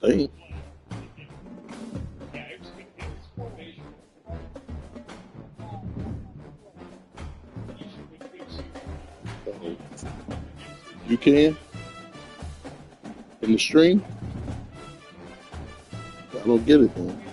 Hey, oh, you can in the stream? I don't get it, man.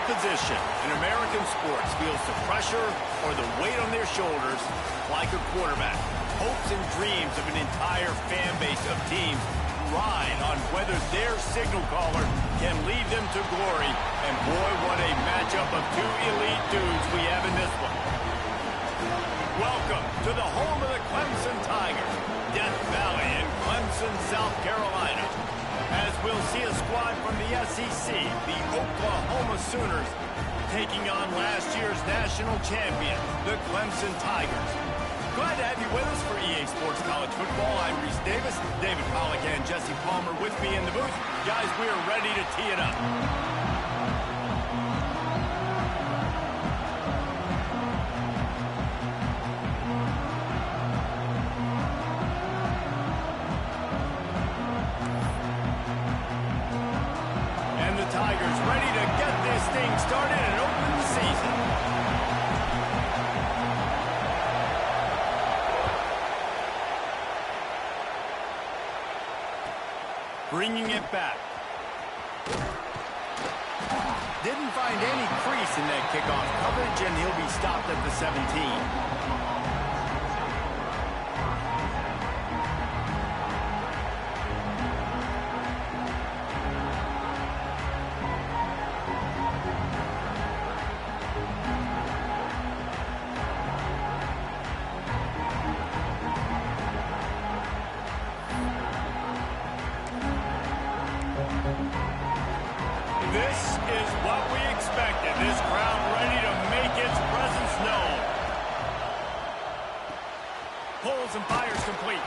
position in American sports feels the pressure or the weight on their shoulders like a quarterback. Hopes and dreams of an entire fan base of teams ride on whether their signal caller can lead them to glory. And boy, what a matchup of two elite dudes we have in this one. Welcome to the home of the Clemson Tigers, Death Valley in Clemson, South Carolina. As we'll see a squad from the SEC, the Oklahoma Sooners, taking on last year's national champion, the Clemson Tigers. Glad to have you with us for EA Sports College Football. I'm Reese Davis, David Pollack and Jesse Palmer with me in the booth. Guys, we are ready to tee it up. And the Tigers ready to get this thing started and open the season. Bringing it back. Didn't find any crease in that kickoff coverage, and he'll be stopped at the 17. This is what we expected. This crowd ready to make its presence known. Pulls and fires complete.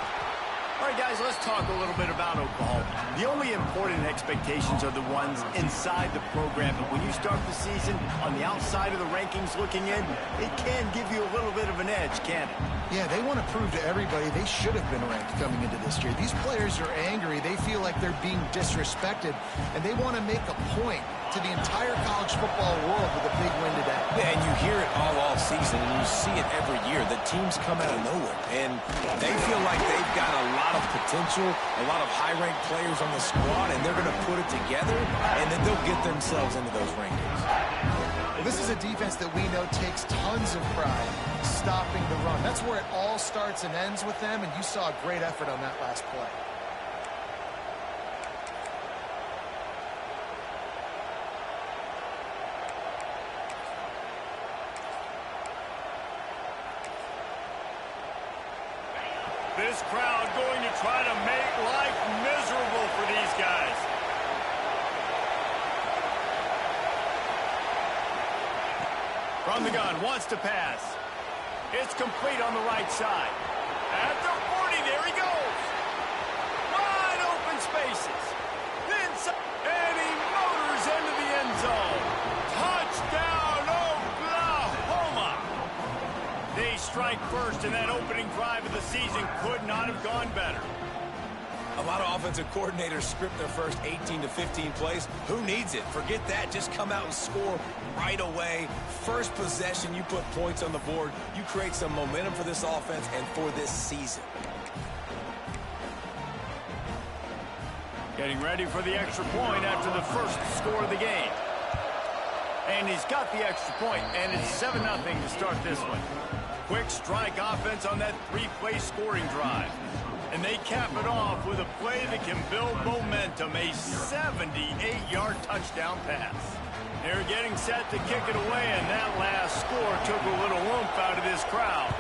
All right, guys, let's talk a little bit about Oklahoma. The only important expectations are the ones inside the program. But when you start the season on the outside of the rankings looking in, it can give you a little bit of an edge, can't it? Yeah, they want to prove to everybody they should have been ranked coming into this year. These players are angry. They feel like they're being disrespected, and they want to make a point to the entire college football world with a big win today. Yeah, and you hear it all season, and you see it every year. The teams come out of nowhere, and they feel like they've got a lot of potential, a lot of high-ranked players on the squad, and they're going to put it together, and then they'll get themselves into those rankings. Well, this is a defense that we know takes tons of pride stopping the run. That's where it all starts and ends with them, and you saw a great effort on that last play. This crowd going to try to make life miserable for these guys. From the gun, wants to pass. It's complete on the right side. At the 40, there he goes. Wide open spaces. And he motors into the end zone. Touchdown, Oklahoma. They strike first, and that opening drive of the season could not have gone better. A lot of offensive coordinators script their first 18 to 15 plays. Who needs it? Forget that. Just come out and score right away. First possession, you put points on the board. You create some momentum for this offense and for this season. Getting ready for the extra point after the first score of the game. And he's got the extra point, and it's 7-0 to start this one. Quick strike offense on that three-play scoring drive. And they cap it off with a play that can build momentum, a 78-yard touchdown pass. They're getting set to kick it away, and that last score took a little oomph out of this crowd.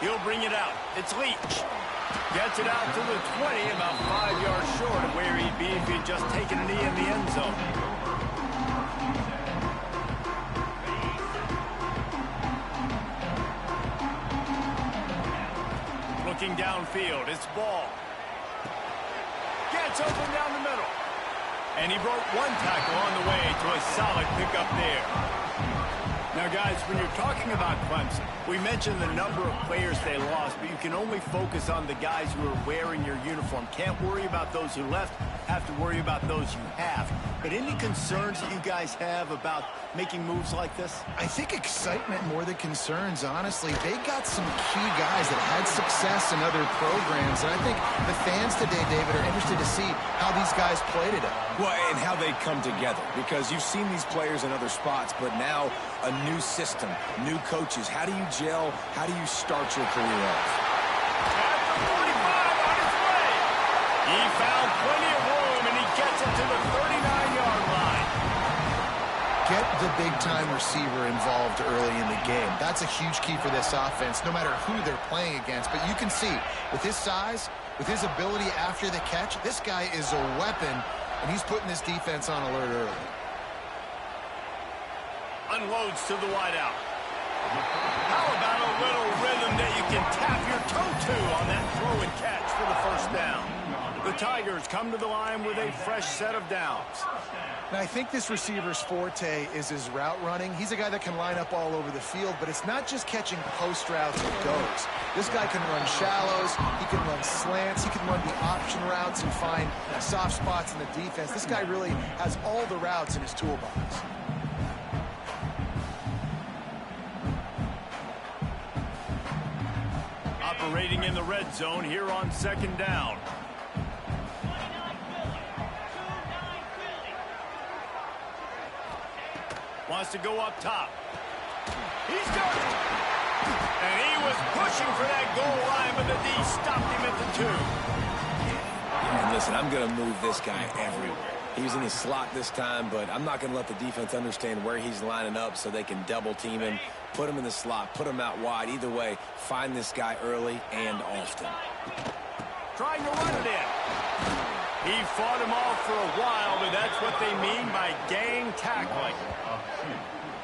He'll bring it out. It's Leach. Gets it out to the 20, about 5 yards short of where he'd be if he'd just taken a knee in the end zone. Looking downfield, it's Ball. Gets open down the middle. And he broke one tackle on the way to a solid pickup there. Now, guys, when you're talking about Clemson, we mentioned the number of players they lost, but you can only focus on the guys who are wearing your uniform. Can't worry about those who left. have to worry about those you have. But any concerns that you guys have about making moves like this? I think excitement more than concerns, honestly. They got some key guys that had success in other programs, and I think the fans today, David, are interested to see how these guys play today. Well, and how they come together, because you've seen these players in other spots, but now a new system, new coaches. How do you gel? How do you start your career off? After 45 on his way. He found plenty of room, and he gets it to the 39-yard line. Get the big-time receiver involved early in the game. That's a huge key for this offense, no matter who they're playing against. But you can see, with his size, with his ability after the catch, this guy is a weapon, and he's putting this defense on alert early. Unloads to the wideout. How about a little rhythm that you can tap your toe to on that throw and catch for the first down? The Tigers come to the line with a fresh set of downs. Now, I think this receiver's forte is his route running. He's a guy that can line up all over the field, but it's not just catching post routes and goes. This guy can run shallows, he can run slants, he can run the option routes and find soft spots in the defense. This guy really has all the routes in his toolbox. Operating in the red zone here on second down. Wants to go up top. He's got it. And he was pushing for that goal line, but the D stopped him at the 2. And listen, I'm going to move this guy everywhere. He was in the slot this time, but I'm not going to let the defense understand where he's lining up so they can double team him, put him in the slot, put him out wide. Either way, find this guy early and often. Trying to run it in. He fought him off for a while, but that's what they mean by gang tackling.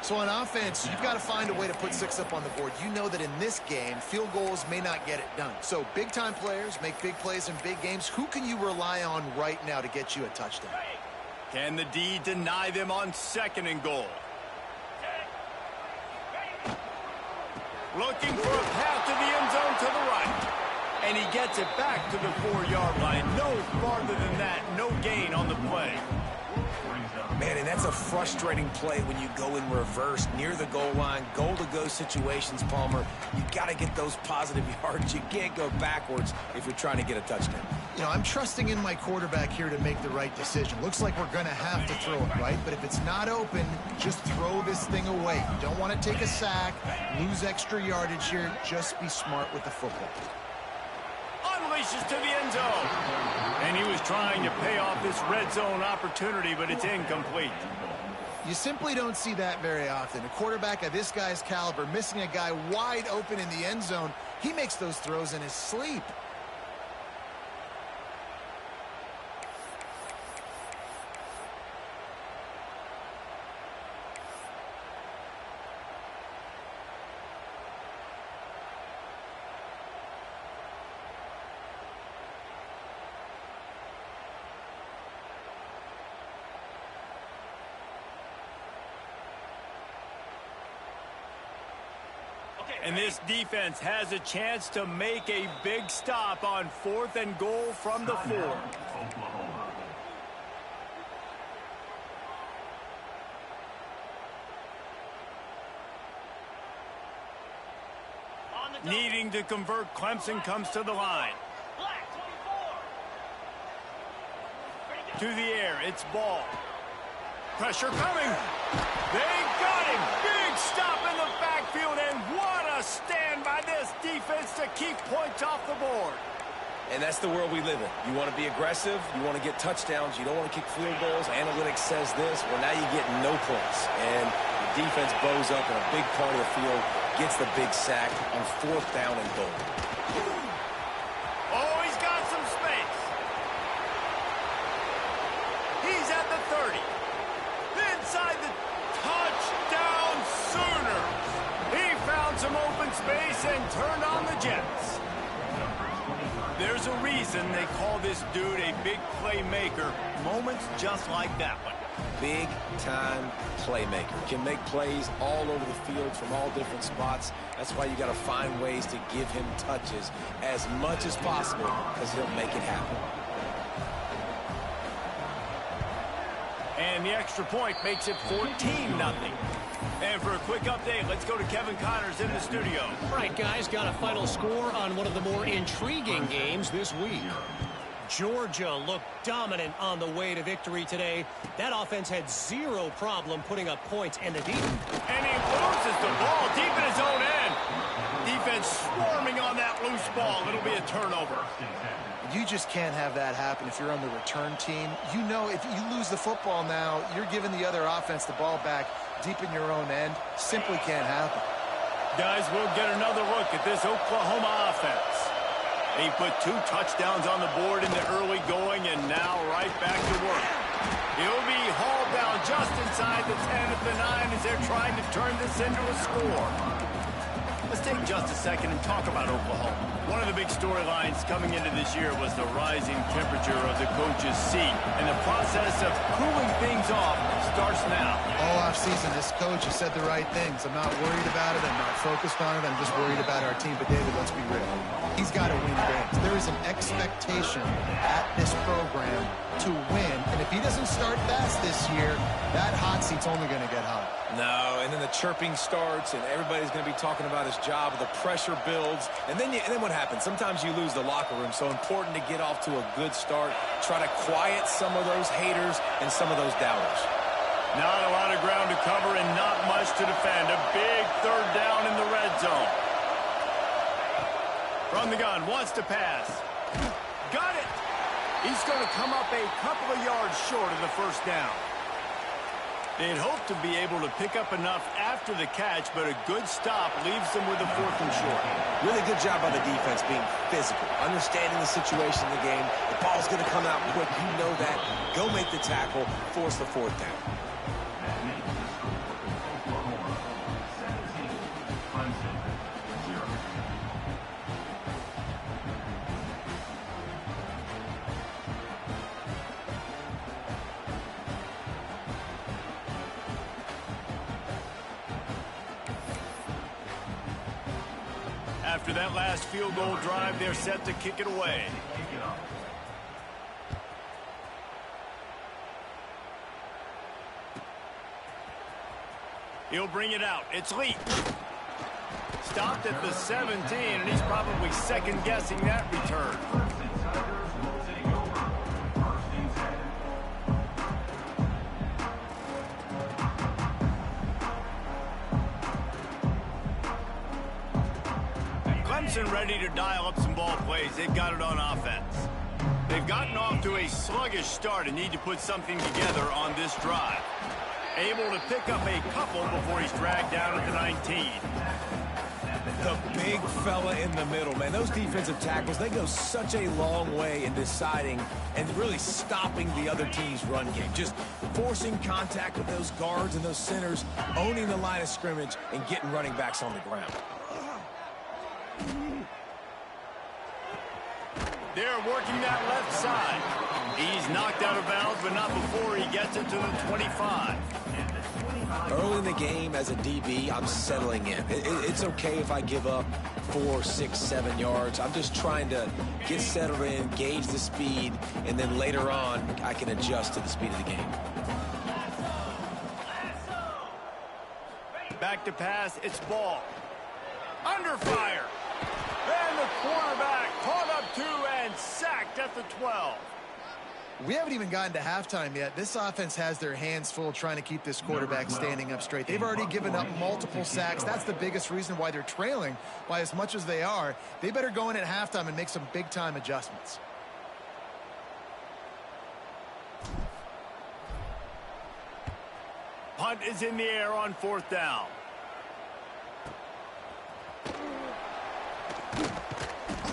So on offense, you've got to find a way to put 6 up on the board. You know that in this game, field goals may not get it done. So big-time players make big plays in big games. Who can you rely on right now to get you a touchdown? Can the D deny them on 2nd and goal? Looking for a path to the end zone to the right. And he gets it back to the 4-yard line. No farther than that. No gain on the play. Man, and that's a frustrating play when you go in reverse near the goal line, goal-to-go situations, Palmer. You got to get those positive yards. You can't go backwards if you're trying to get a touchdown. You know, I'm trusting in my quarterback here to make the right decision. Looks like we're going to have to throw it, right? But if it's not open, just throw this thing away. You don't want to take a sack, lose extra yardage here. Just be smart with the football. Unleashes to the end zone. And he was trying to pay off this red zone opportunity, but it's incomplete. You simply don't see that very often. A quarterback of this guy's caliber missing a guy wide open in the end zone. He makes those throws in his sleep. And this defense has a chance to make a big stop on 4th and goal from the 4. Needing to convert, Clemson comes to the line. To the air, it's Ball. Pressure coming. They got him. Big stop in the backfield, and what a stand by this defense to keep points off the board. And that's the world we live in. You want to be aggressive. You want to get touchdowns. You don't want to kick field goals. Analytics says this. Well, now you get no points. And the defense bows up in a big part of the field, gets the big sack on 4th down and goal. Oh, he's got some space. He's at the 30. Inside the touchdown Sooners. He found some open space and turned on the Jets. There's a reason they call this dude a big playmaker. Moments just like that one. Big-time playmaker. Can make plays all over the field from all different spots. That's why you got to find ways to give him touches as much as possible, because he'll make it happen. And the extra point makes it 14-0. And for a quick update, let's go to Kevin Connors in the studio. All right, guys, got a final score on one of the more intriguing games this week. Georgia looked dominant on the way to victory today. That offense had zero problem putting up points, and the defense. And he loses the ball deep in his own end. Defense swarming on that loose ball. It'll be a turnover. You just can't have that happen if you're on the return team. You know, if you lose the football now, you're giving the other offense the ball back deep in your own end. Simply can't happen. Guys, we'll get another look at this Oklahoma offense. He put 2 touchdowns on the board in the early going, and now right back to work. He'll be hauled down just inside the 10 at the 9 as they're trying to turn this into a score. Let's take just a second and talk about Oklahoma. One of the big storylines coming into this year was the rising temperature of the coach's seat, and the process of cooling things off starts now. All offseason, this coach has said the right things. I'm not worried about it. I'm not focused on it. I'm just worried about our team. But, David, let's be real. He's got to win games. There is an expectation at this program to win. And if he doesn't start fast this year, that hot seat's only going to get hot. No, and then the chirping starts, and everybody's going to be talking about his job. The pressure builds, and then what happens? Sometimes you lose the locker room. So important to get off to a good start. Try to quiet some of those haters and some of those doubters. Not a lot of ground to cover and not much to defend. A big 3rd down in the red zone. From the gun, wants to pass. Got it! He's going to come up a couple of yards short of the 1st down. They'd hoped to be able to pick up enough after the catch, but a good stop leaves them with a 4th and short. Really good job by the defense being physical, understanding the situation in the game. The ball's going to come out quick. You know that. Go make the tackle, force the 4th down. After that last field goal drive, they're set to kick it away. He'll bring it out. It's Lee. Stopped at the 17, and he's probably second-guessing that return. Clemson ready to dial up some ball plays. They've got it on offense. They've gotten off to a sluggish start and need to put something together on this drive. Able to pick up a couple before he's dragged down at the 19. The big fella in the middle, man. Those defensive tackles, they go such a long way in deciding and really stopping the other team's run game. Just forcing contact with those guards and those centers, owning the line of scrimmage, and getting running backs on the ground. They're working that left side. He's knocked out of bounds, but not before he gets it to the 25. Early in the game, as a DB, I'm settling in. It's okay if I give up 4, 6, 7 yards. I'm just trying to get settled in, gauge the speed, and then later on, I can adjust to the speed of the game. Back to pass, it's ball. Under fire. And the quarterback caught up 2 and sacked at the 12. We haven't even gotten to halftime yet. This offense has their hands full trying to keep this quarterback standing up straight. They've already given up multiple sacks. That's the biggest reason why they're trailing by as much as they are. They better go in at halftime and make some big-time adjustments. Punt is in the air on 4th down.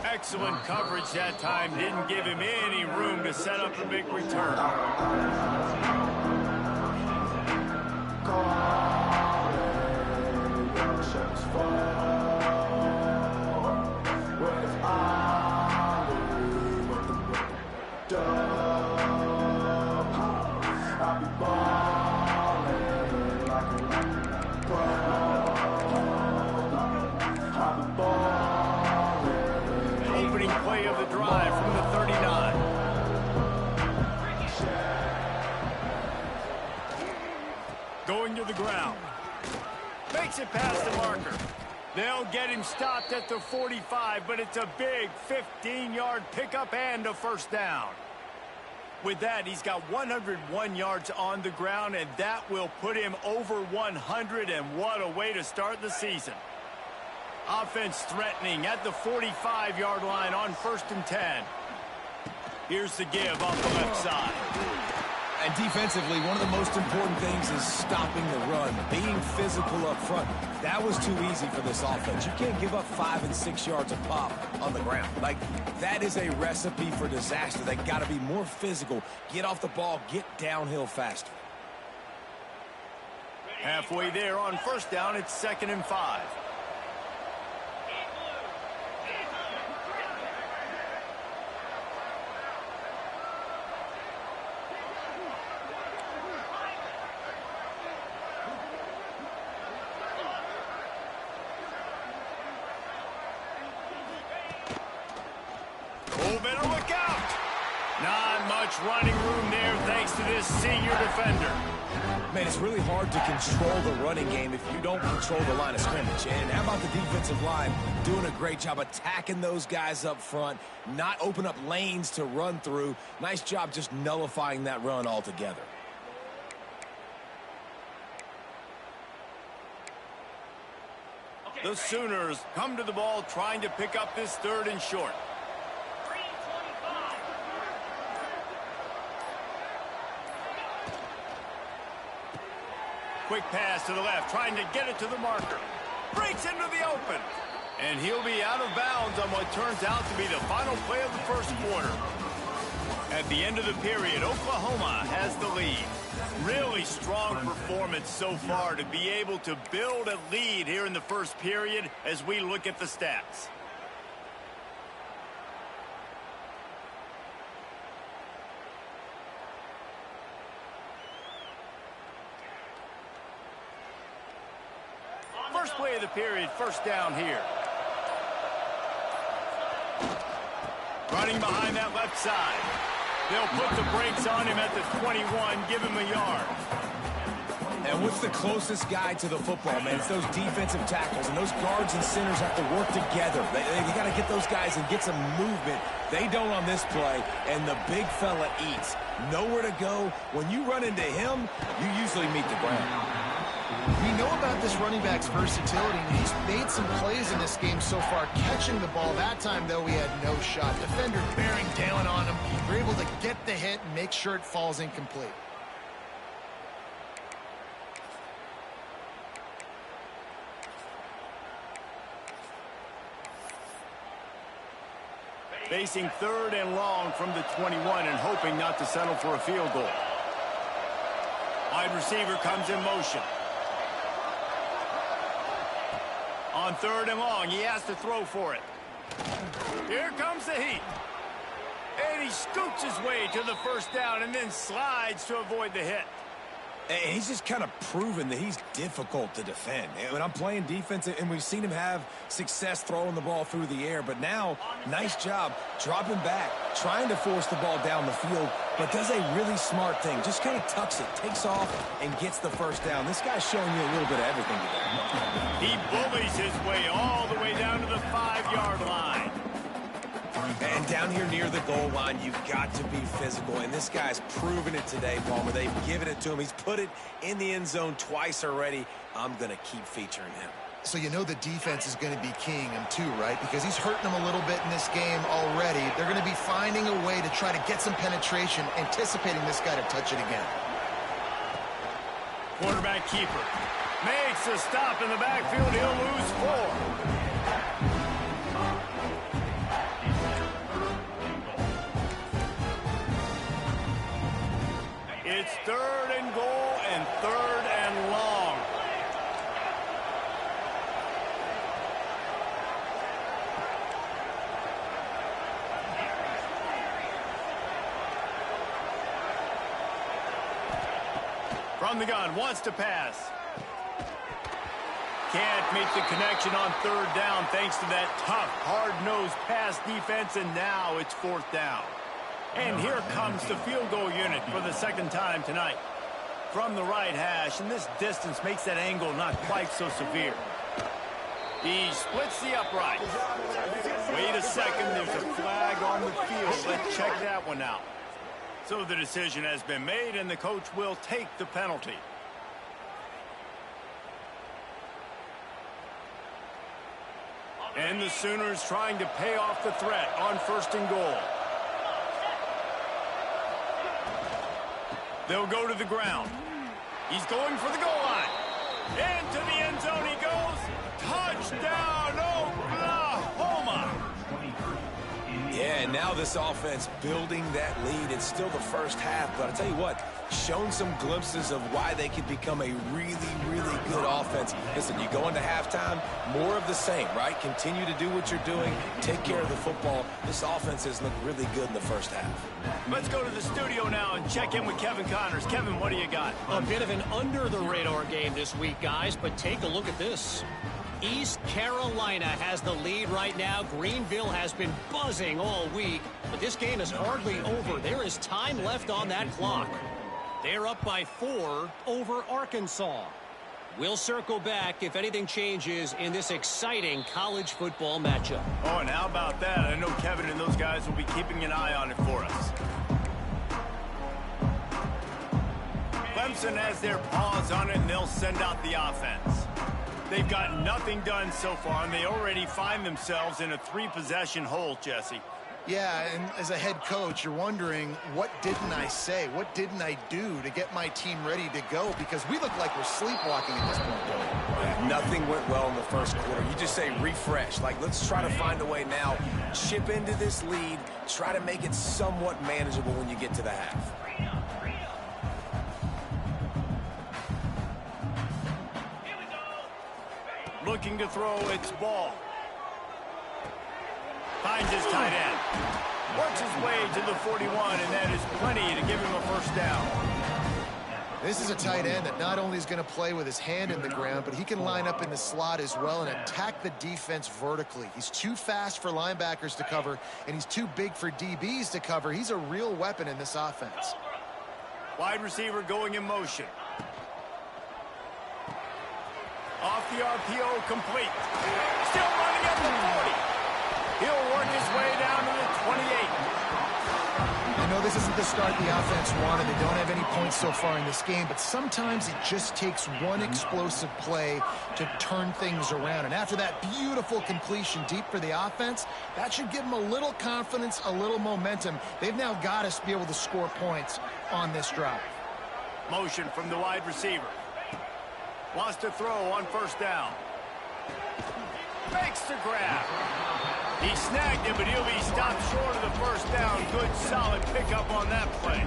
Excellent coverage that time. Didn't give him any room to set up a big return. Play of the drive from the 39. Going to the ground. Makes it past the marker. They'll get him stopped at the 45, but it's a big 15-yard pickup and a first down. With that, he's got 101 yards on the ground, and that will put him over 100, and what a way to start the season. Offense threatening at the 45-yard line on 1st and 10. Here's the give off the left side. And defensively, one of the most important things is stopping the run, being physical up front. That was too easy for this offense. You can't give up 5 and 6 yards a pop on the ground. Like, that is a recipe for disaster. They got to be more physical, get off the ball, get downhill faster. Halfway there on 1st down, it's 2nd and 5. Oh, better look out. Not much running room there thanks to this senior defender. Man, it's really hard to control the running game if you don't control the line of scrimmage. And how about the defensive line doing a great job attacking those guys up front, not open up lanes to run through. Nice job just nullifying that run altogether. The Sooners come to the ball trying to pick up this 3rd and short. Quick pass to the left, trying to get it to the marker. Breaks into the open. And he'll be out of bounds on what turns out to be the final play of the 1st quarter. At the end of the period, Oklahoma has the lead. Really strong performance so far to be able to build a lead here in the 1st period as we look at the stats. First play of the period, 1st down here. Running behind that left side. They'll put the brakes on him at the 21, give him a yard. And what's the closest guy to the football, man? It's those defensive tackles, and those guards and centers have to work together. You got to get those guys and get some movement. They don't on this play, and the big fella eats. Nowhere to go. When you run into him, you usually meet the ground. We know about this running back's versatility, and he's made some plays in this game so far, catching the ball. That time, though, he had no shot. Defender bearing down on him. They're able to get the hit and make sure it falls incomplete. Facing 3rd and long from the 21 and hoping not to settle for a field goal. Wide receiver comes in motion. On 3rd and long, he has to throw for it. Here comes the heat. And he scoots his way to the 1st down and then slides to avoid the hit. And he's just kind of proven that he's difficult to defend. And when I'm playing defense, and we've seen him have success throwing the ball through the air, but now, nice job dropping back, trying to force the ball down the field, but does a really smart thing. Just kind of tucks it, takes off, and gets the 1st down. This guy's showing you a little bit of everything today. He bullies his way all the way down to the 5-yard line. And down here near the goal line, you've got to be physical. And this guy's proven it today, Palmer. They've given it to him. He's put it in the end zone twice already. I'm going to keep featuring him. So you know the defense is going to be keying him too, right? Because he's hurting them a little bit in this game already. They're going to be finding a way to try to get some penetration, anticipating this guy to touch it again. Quarterback keeper makes a stop in the backfield. He'll lose 4. It's 3rd and goal and 3rd and long. From the gun, wants to pass. Can't make the connection on 3rd down thanks to that tough, hard-nosed pass defense, and now it's 4th down. And here comes the field goal unit for the 2nd time tonight. from the right hash, and this distance makes that angle not quite so severe. He splits the upright. Wait a second, there's a flag on the field. Let's check that one out. So the decision has been made, and the coach will take the penalty. And the Sooners trying to pay off the threat on 1st and goal. They'll go to the ground. He's going for the goal line. Into the end zone he goes. Touchdown, Oklahoma! Yeah, and now this offense building that lead. It's still the first half, but I'll tell you what, shown some glimpses of why they could become a really, really good offense. Listen, you go into halftime, more of the same, right? Continue to do what you're doing, take care of the football. This offense has looked really good in the first half. Let's go to the studio now and check in with Kevin Connors. Kevin, what do you got? A bit of an under-the-radar game this week, guys, but take a look at this. East Carolina has the lead right now. Greenville has been buzzing all week, but this game is hardly over. There is time left on that clock. They're up by 4 over Arkansas. We'll circle back if anything changes in this exciting college football matchup. Oh, and how about that? I know Kevin and those guys will be keeping an eye on it for us. Clemson has their paws on it, and they'll send out the offense. They've got nothing done so far, and they already find themselves in a 3-possession hole, Jesse. Yeah, and as a head coach, you're wondering, what didn't I say? What didn't I do to get my team ready to go? Because we look like we're sleepwalking at this point. Yeah, nothing went well in the first quarter. You just say refresh. Like, let's try to find a way now. Chip into this lead. Try to make it somewhat manageable when you get to the half. Looking to throw its ball. Finds his tight end. Works his way to the 41, and that is plenty to give him a first down. This is a tight end that not only is going to play with his hand in the ground, but he can line up in the slot as well and attack the defense vertically. He's too fast for linebackers to cover, and he's too big for DBs to cover. He's a real weapon in this offense. Wide receiver going in motion. Off the RPO, complete. Still running at the 40. He'll work his way down to the 28. I know this isn't the start the offense wanted. They don't have any points so far in this game, but sometimes it just takes one explosive play to turn things around. And after that beautiful completion deep for the offense, that should give them a little confidence, a little momentum. They've now got to be able to score points on this drive. Motion from the wide receiver. Wants to throw on first down. Makes the grab. He snagged it, but he'll be stopped short of the first down. Good, solid pickup on that play.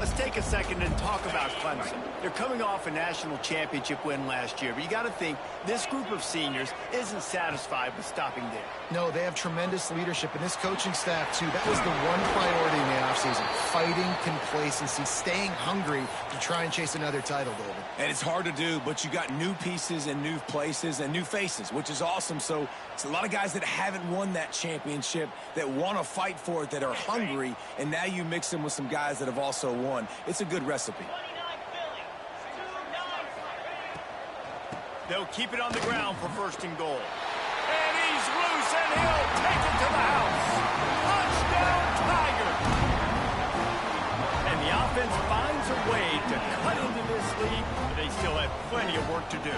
Let's take a second and talk about Clemson. They're coming off a national championship win last year, but you got to think this group of seniors isn't satisfied with stopping there. No, they have tremendous leadership, and this coaching staff, too. That was the one priority in the offseason, fighting complacency, staying hungry to try and chase another title, David. And it's hard to do, but you got new pieces and new places and new faces, which is awesome. So it's a lot of guys that haven't won that championship, that want to fight for it, that are hungry, and now you mix them with some guys that have also won. It's a good recipe. They'll keep it on the ground for first and goal. And he's loose, and he'll take it to the house. Touchdown, Tigers! And the offense finds a way to cut into this lead, but they still have plenty of work to do.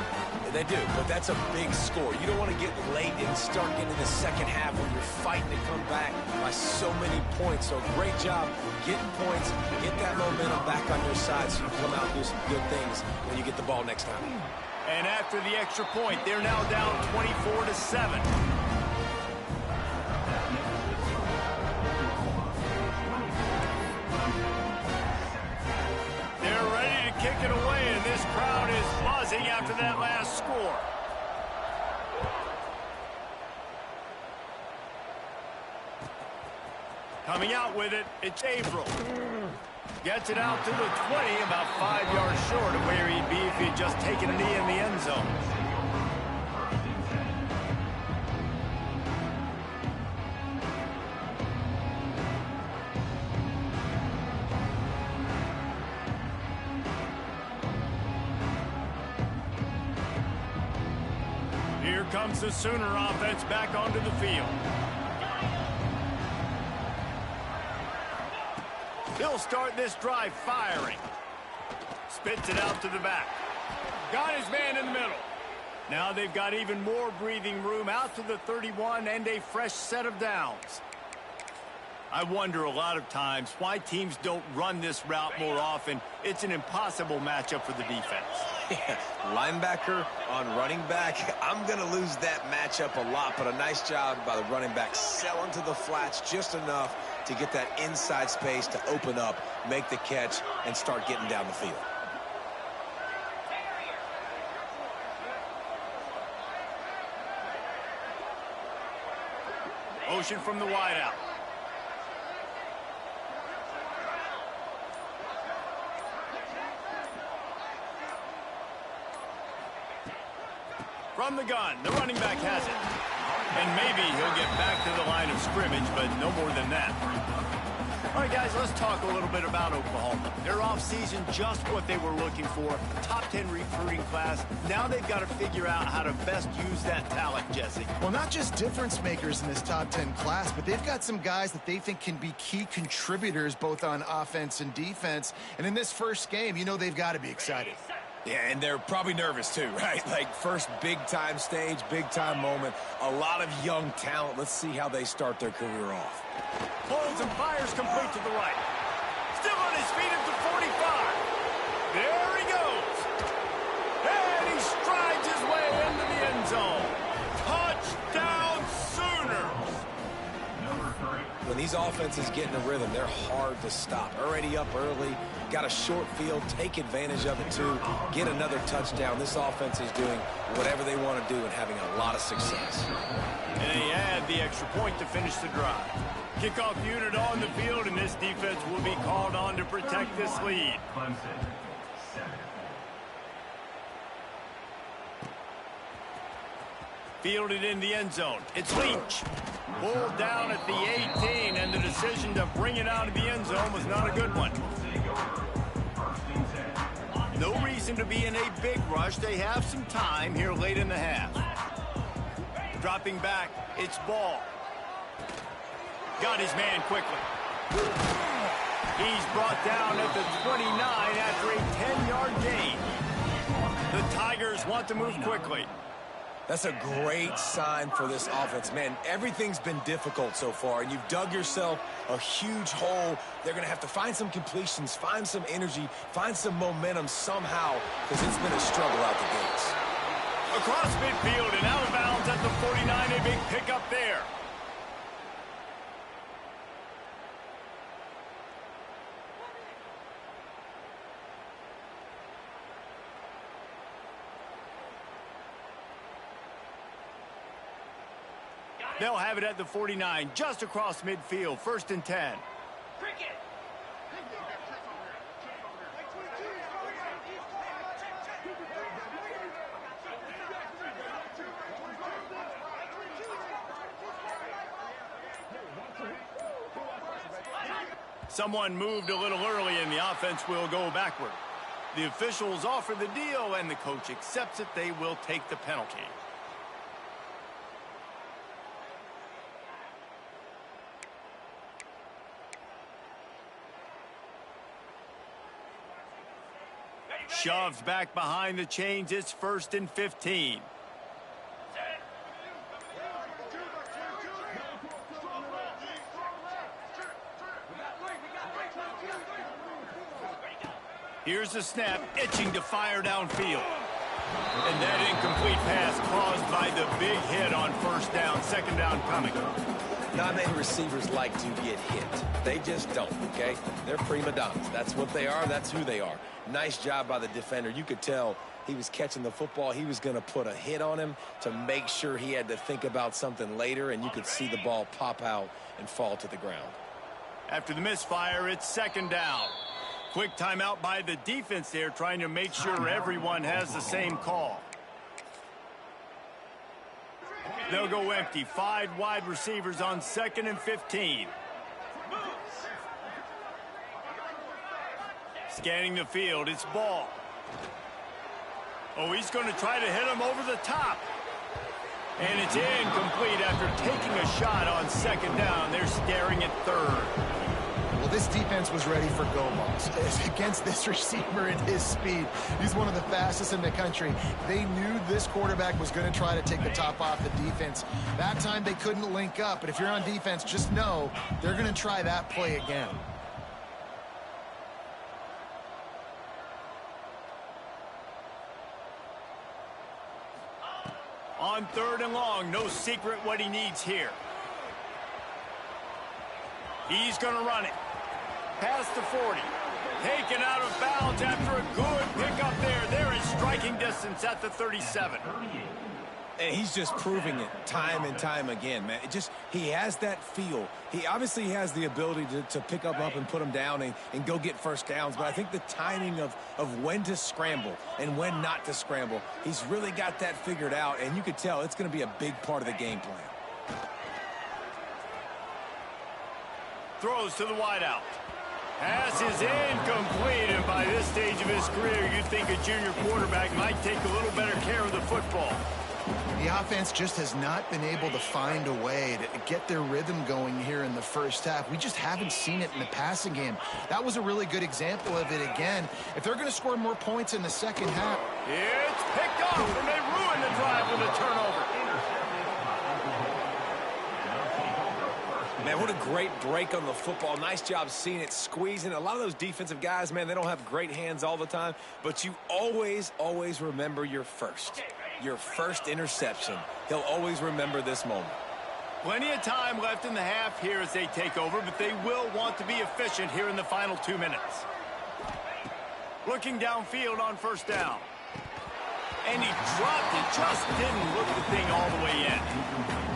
They do, but that's a big score. You don't want to get late and start getting in the second half when you're fighting to come back by so many points. So great job getting points, get that momentum back on your side so you come out and do some good things when you get the ball next time. And after the extra point, they're now down 24-7. They're ready to kick it away, and this crowd is buzzing after that last score. Coming out with it, it's April. Gets it out to the 20, about 5 yards short of where he'd be if he'd just taken a knee in the end zone. comes the Sooner offense back onto the field. He'll start this drive firing. Spits it out to the back. Got his man in the middle. Now they've got even more breathing room out to the 31 and a fresh set of downs. I wonder a lot of times why teams don't run this route more often. It's an impossible matchup for the defense. Yeah, linebacker on running back. I'm going to lose that matchup a lot, but a nice job by the running back selling to the flats just enough to get that inside space to open up, make the catch, and start getting down the field. Motion from the wideout. From the gun, the running back has it. And maybe he'll get back to the line of scrimmage, but no more than that. All right, guys, let's talk a little bit about Oklahoma. Their offseason, just what they were looking for. Top 10 recruiting class. Now they've got to figure out how to best use that talent, Jesse. Well, not just difference makers in this top 10 class, but they've got some guys that they think can be key contributors both on offense and defense. And in this first game, you know they've got to be excited. Yeah, and they're probably nervous too, right? Like first big-time stage, big-time moment. A lot of young talent. Let's see how they start their career off. Holds and fires complete to the right. Still on his feet at the 45. There he goes. And he strides his way into the end zone. Touchdown Sooners. When these offenses get in a rhythm, they're hard to stop. Already up early, got a short field, take advantage of it too, get another touchdown. This offense is doing whatever they want to do and having a lot of success. And they add the extra point to finish the drive. Kickoff unit on the field, and this defense will be called on to protect this lead. Clemson, 7. Fielded in the end zone. It's Leach. Pulled down at the 18, and the decision to bring it out of the end zone was not a good one. No reason to be in a big rush. They have some time here late in the half. Dropping back, it's Ball. Got his man quickly. He's brought down at the 29 after a 10-yard gain. The Tigers want to move quickly. That's a great sign for this offense. Man, everything's been difficult so far, and you've dug yourself a huge hole. They're going to have to find some completions, find some energy, find some momentum somehow, because it's been a struggle out the gates. Across midfield and out of bounds at the 49, a big pickup there. They'll have it at the 49, just across midfield, 1st and 10. Someone moved a little early, and the offense will go backward. The officials offer the deal, and the coach accepts it. They will take the penalty. Shoved back behind the chains. It's 1st and 15. Here's the snap, itching to fire downfield. And that incomplete pass caused by the big hit on 1st down, 2nd down coming. Not many receivers like to get hit. They just don't, okay? They're prima donnas. That's what they are. That's who they are. Nice job by the defender. You could tell he was catching the football. He was going to put a hit on him to make sure he had to think about something later, and you could see the ball pop out and fall to the ground. After the misfire, it's 2nd down. Quick timeout by the defense there, trying to make sure everyone has the same call. They'll go empty. 5 wide receivers on 2nd and 15. Scanning the field, it's Ball. Oh, he's going to try to hit him over the top. And it's incomplete after taking a shot on second down. They're staring at third. Well, this defense was ready for go balls. Against this receiver at his speed, he's one of the fastest in the country. They knew this quarterback was going to try to take the top off the defense. That time they couldn't link up, but if you're on defense, just know they're going to try that play again. On third and long, no secret what he needs here. He's going to run it. Past the 40. Taken out of bounds after a good pickup there. They're in striking distance at the 37. And he's just proving it time and time again, man. He has that feel. He obviously has the ability to pick up and put him down and go get first downs. But I think the timing of when to scramble and when not to scramble, he's really got that figured out. And you could tell it's going to be a big part of the game plan. Throws to the wideout. Pass is incomplete, and by this stage of his career, you'd think a junior quarterback might take a little better care of the football. The offense just has not been able to find a way to get their rhythm going here in the first half. We just haven't seen it in the passing game. That was a really good example of it again. If they're going to score more points in the second half. It's picked off, and they ruin the drive with a turnover. Man, what a great break on the football. Nice job seeing it, squeezing. A lot of those defensive guys, man, they don't have great hands all the time, but you always, always remember your first interception. He'll always remember this moment. Plenty of time left in the half here as they take over, but they will want to be efficient here in the final 2 minutes. Looking downfield on first down. And he dropped it, just didn't look the thing all the way in.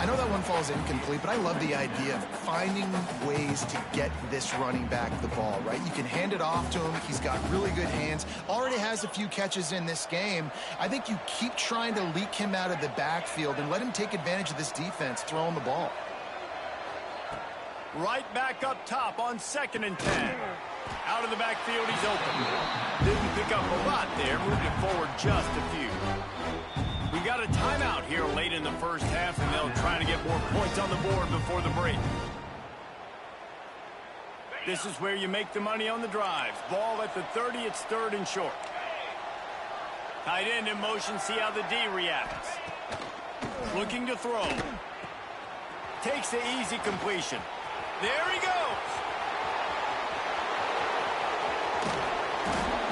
I know that one falls incomplete, but I love the idea of finding ways to get this running back the ball, right? You can hand it off to him. He's got really good hands. Already has a few catches in this game. I think you keep trying to leak him out of the backfield and let him take advantage of this defense throwing the ball. Right back up top on 2nd and 10. Out of the backfield, he's open. Didn't pick up a lot there, moved it forward just a few. We've got a timeout here late in the first half, and they'll try to get more points on the board before the break. This is where you make the money on the drives. Ball at the 30, it's 3rd and short. Tight end in motion, see how the D reacts. Looking to throw. Takes the easy completion. There he goes.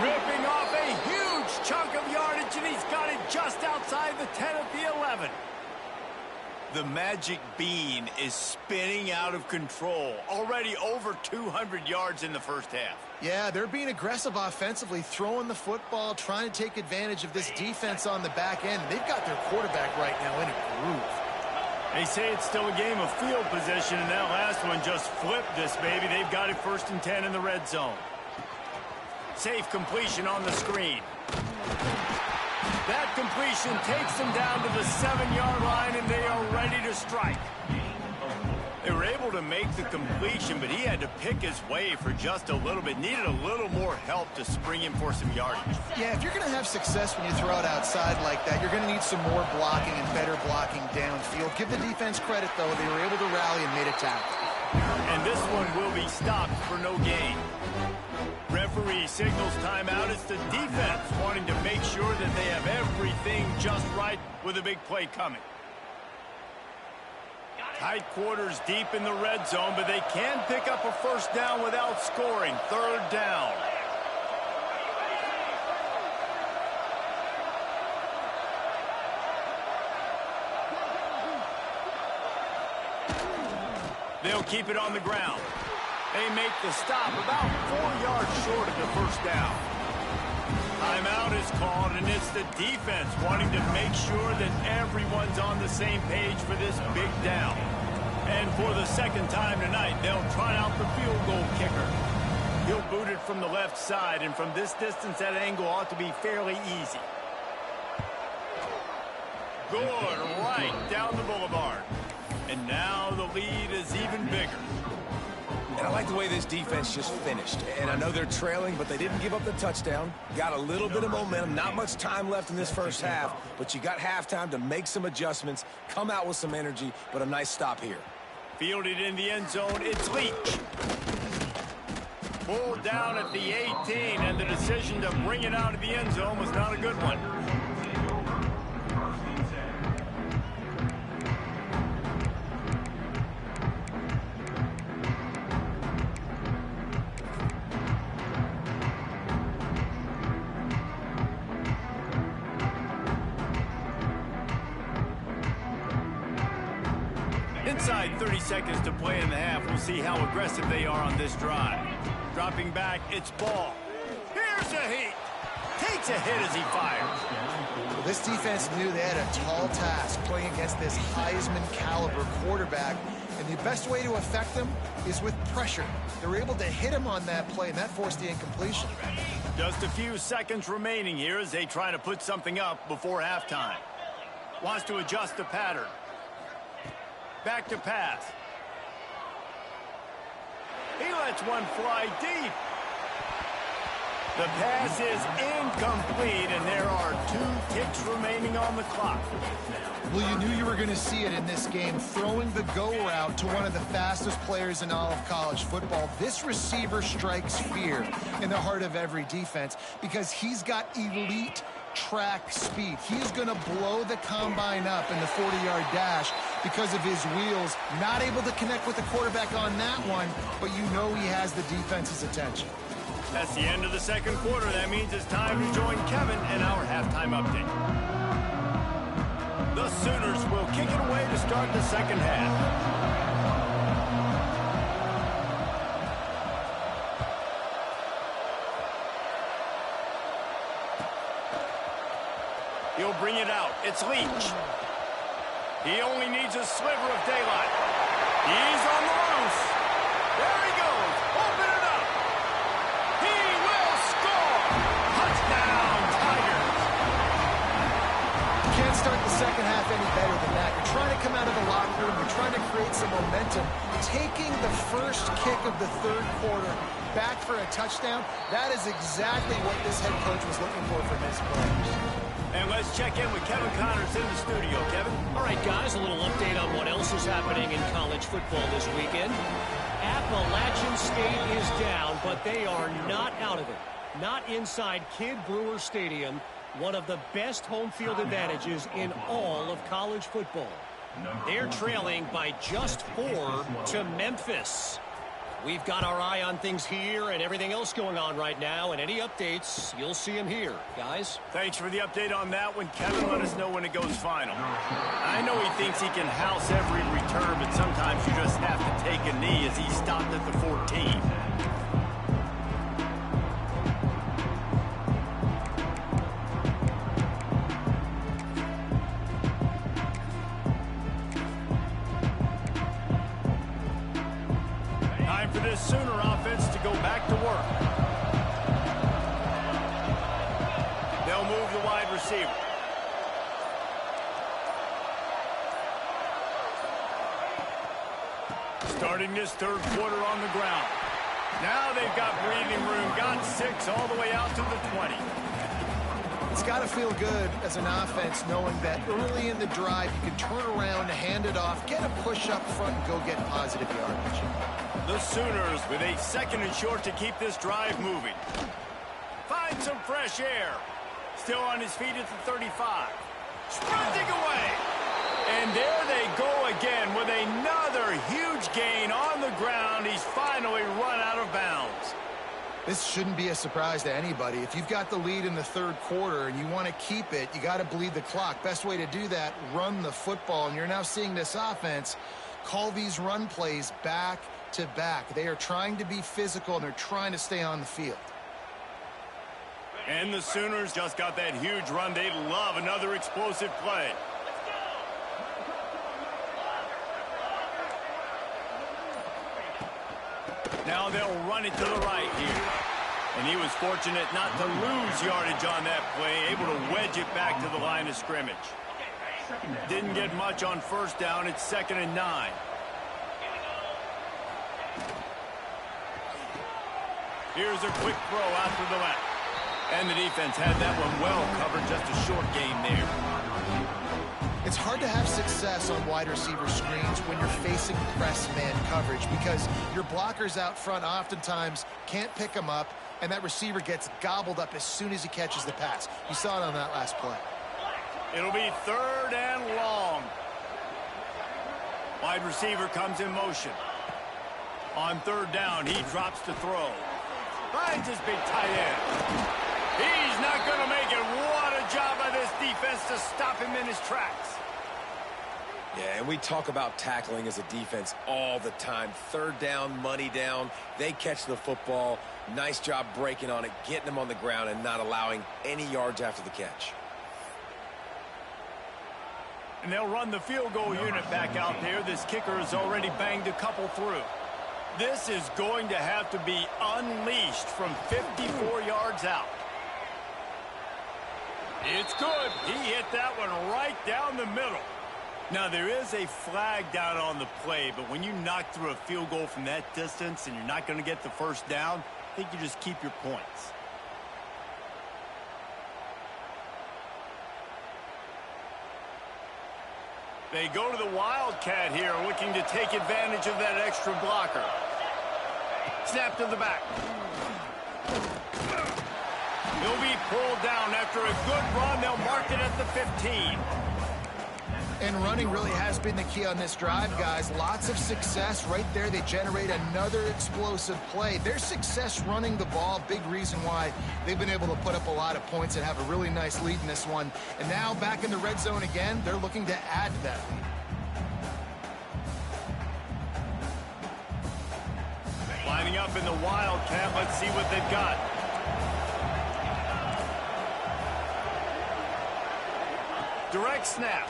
Ripping off a huge chunk of yardage, and he's got it just outside the 10 at the 11. The magic bean is spinning out of control. Already over 200 yards in the first half. Yeah, they're being aggressive offensively, throwing the football, trying to take advantage of this defense on the back end. They've got their quarterback right now in a groove. They say it's still a game of field position, and that last one just flipped this baby. They've got it 1st and 10 in the red zone. Safe completion on the screen. That completion takes them down to the 7-yard line, and they are ready to strike. They were able to make the completion, but he had to pick his way for just a little bit. Needed a little more help to spring him for some yardage. Yeah, if you're going to have success when you throw it outside like that, you're going to need some more blocking and better blocking downfield. Give the defense credit, though. They were able to rally and made a tackle. And this one will be stopped for no gain. Referee signals timeout. It's the defense wanting to make sure that they have everything just right with a big play coming. Tight quarters deep in the red zone, but they can pick up a first down without scoring. 3rd down. They'll keep it on the ground. They make the stop about 4 yards short of the first down. Timeout is called, and it's the defense wanting to make sure that everyone's on the same page for this big down. And for the 2nd time tonight, they'll try out the field goal kicker. He'll boot it from the left side, and from this distance, that angle ought to be fairly easy. Good, right down the boulevard. And now the lead is even bigger. And I like the way this defense just finished. And I know they're trailing, but they didn't give up the touchdown. Got a little bit of momentum. Not much time left in this first half, but you got halftime to make some adjustments, come out with some energy, but a nice stop here. Fielded in the end zone, it's Leach. Pulled down at the 18, and the decision to bring it out of the end zone was not a good one. Inside 30 seconds to play in the half. We'll see how aggressive they are on this drive. Dropping back, it's Ball. Here's a hit. Takes a hit as he fires. Well, this defense knew they had a tall task playing against this Heisman caliber quarterback. And the best way to affect them is with pressure. They were able to hit him on that play, and that forced the incompletion. Just a few seconds remaining here as they try to put something up before halftime. Wants to adjust the pattern. Back to pass. He lets one fly deep. The pass is incomplete, and there are 2 ticks remaining on the clock. Well, you knew you were going to see it in this game, throwing the go route to one of the fastest players in all of college football. This receiver strikes fear in the heart of every defense because he's got elite track speed. He's going to blow the combine up in the 40-yard dash because of his wheels. Not able to connect with the quarterback on that one, but you know he has the defense's attention. That's the end of the second quarter. That means it's time to join Kevin in our halftime update. The Sooners will kick it away to start the second half. He'll bring it out. It's Leach. He only needs a sliver of daylight. He's on the loose. There he goes. Open it up. He will score. Touchdown, Tigers. You can't start the second half any better than that. You're trying to come out of the locker room. You're trying to create some momentum. Taking the first kick of the third quarter back for a touchdown, that is exactly what this head coach was looking for from his players. And let's check in with Kevin Connors in the studio. Kevin? All right, guys, a little update on what else is happening in college football this weekend. Appalachian State is down, but they are not out of it. Not inside Kidd Brewer Stadium, one of the best home field advantages in all of college football. They're trailing by just 4 to Memphis. We've got our eye on things here and everything else going on right now, and any updates, you'll see them here. Guys? Thanks for the update on that one. Kevin, let us know when it goes final. I know he thinks he can house every return, but sometimes you just have to take a knee as he stopped at the 14. For this Sooner offense to go back to work. They'll move the wide receiver. Starting this third quarter on the ground. Now they've got breathing room. Got 6 all the way out to the 20. It's got to feel good as an offense knowing that early in the drive you can turn around, hand it off, get a push up front, and go get positive yardage. The Sooners with a 2nd and short to keep this drive moving. Find some fresh air. Still on his feet at the 35. Sprinting away. And there they go again with another huge gain on the ground. He's finally run out of bounds. This shouldn't be a surprise to anybody. If you've got the lead in the third quarter and you want to keep it, you got to bleed the clock. Best way to do that, run the football. And you're now seeing this offense call these run plays back to back. They are trying to be physical, and they're trying to stay on the field. And the Sooners just got that huge run. They love another explosive play. Now they'll run it to the right here. And he was fortunate not to lose yardage on that play, able to wedge it back to the line of scrimmage. Didn't get much on first down. It's 2nd and 9. Here's a quick throw out to the left. And the defense had that one well covered, just a short gain there. It's hard to have success on wide receiver screens when you're facing press man coverage because your blockers out front oftentimes can't pick them up, and that receiver gets gobbled up as soon as he catches the pass. You saw it on that last play. It'll be 3rd and long. Wide receiver comes in motion. On 3rd down, he drops to throw. Finds his big tight end. He's not going to make it. What a job by this defense to stop him in his tracks. Yeah, and we talk about tackling as a defense all the time. 3rd down, money down. They catch the football. Nice job breaking on it, getting them on the ground, and not allowing any yards after the catch. And they'll run the field goal unit back out there. This kicker has already banged a couple through. This is going to have to be unleashed from 54 yards out. It's good. He hit that one right down the middle. Now, there is a flag down on the play, but when you knock through a field goal from that distance and you're not going to get the 1st down, I think you just keep your points. They go to the Wildcat here, looking to take advantage of that extra blocker. Snap to the back. He'll be pulled down after a good run. They'll mark it at the 15. And running really has been the key on this drive, guys. Lots of success right there. They generate another explosive play. Their success running the ball, big reason why they've been able to put up a lot of points and have a really nice lead in this one. And now back in the red zone again, they're looking to add to that lead. Lining up in the Wildcat. Let's see what they've got. Direct snap.